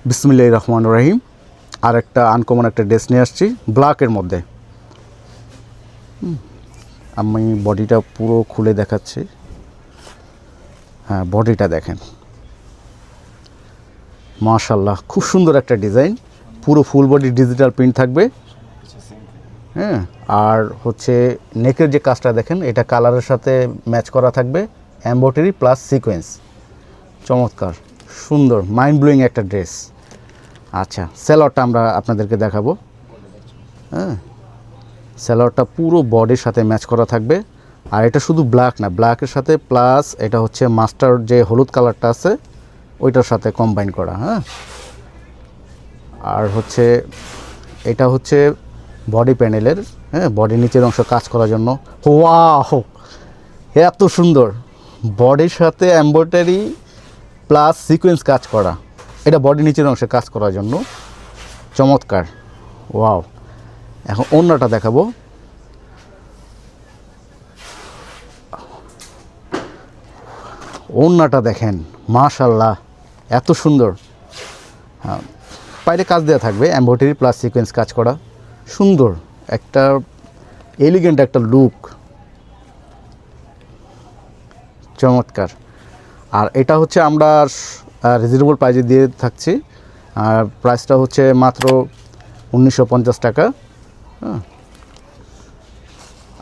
বিসমিল্লাহির রহমানির রহিম। আর একটা আনকমন একটা ড্রেস নিয়ে আসছি ব্ল্যাকের মধ্যে। আমি বডিটা পুরো খুলে দেখাচ্ছি। হ্যাঁ, বডিটা দেখেন, মাশাআল্লাহ, খুব সুন্দর একটা ডিজাইন। পুরো ফুল বডি ডিজিটাল প্রিন্ট থাকবে। হ্যাঁ, আর হচ্ছে নেকের যে কাজটা দেখেন, এটা কালারের সাথে ম্যাচ করা থাকবে, এমব্রয়ডারি প্লাস সিকোয়েন্স। চমৎকার, সুন্দর, মাইন্ড ব্লোয়িং একটা ড্রেস। আচ্ছা, সেলোয়ারটা আমরা আপনাদেরকে দেখাবো। হ্যাঁ, সেলোয়ারটা পুরো বডির সাথে ম্যাচ করা থাকবে। আর এটা শুধু ব্ল্যাক না, ব্ল্যাকের সাথে প্লাস এটা হচ্ছে মাস্টার যে হলুদ কালারটা আছে ওইটার সাথে কম্বাইন করা। হ্যাঁ, আর হচ্ছে এটা হচ্ছে বডি প্যানেলের, হ্যাঁ, বডির নিচের অংশ কাজ করার জন্য। ওয়াও, এত সুন্দর, বডির সাথে এমব্রয়ডারি প্লাস সিকোয়েন্স কাজ করা। এটা বডি নিচের অংশে কাজ করার জন্য চমৎকার। ওয়াও, এখন ওড়নাটা দেখাবো। ওড়নাটা দেখেন, মাশাআল্লাহ, এত সুন্দর। হ্যাঁ, বাইরে কাজ দেওয়া থাকবে, এমব্রয়ডারি প্লাস সিকোয়েন্স কাজ করা, সুন্দর একটা এলিগেন্ট একটা লুক, চমৎকার। আর এটা হচ্ছে আমরা রিজনেবল প্রাইজে দিয়ে থাকছি। আর প্রাইসটা হচ্ছে মাত্র 1950 টাকা। হ্যাঁ,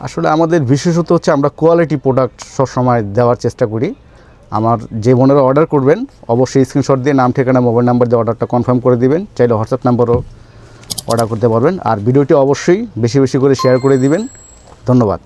আসলে আমাদের বিশেষত হচ্ছে আমরা কোয়ালিটি প্রোডাক্ট সবসময় দেওয়ার চেষ্টা করি। আমার যে বোনেরা অর্ডার করবেন অবশ্যই স্ক্রিনশট দিয়ে নাম, ঠিকানা, মোবাইল নাম্বার দিয়ে অর্ডারটা কনফার্ম করে দিবেন। চাইলে হোয়াটসঅ্যাপ নাম্বারও অর্ডার করতে পারবেন। আর ভিডিওটি অবশ্যই বেশি বেশি করে শেয়ার করে দিবেন। ধন্যবাদ।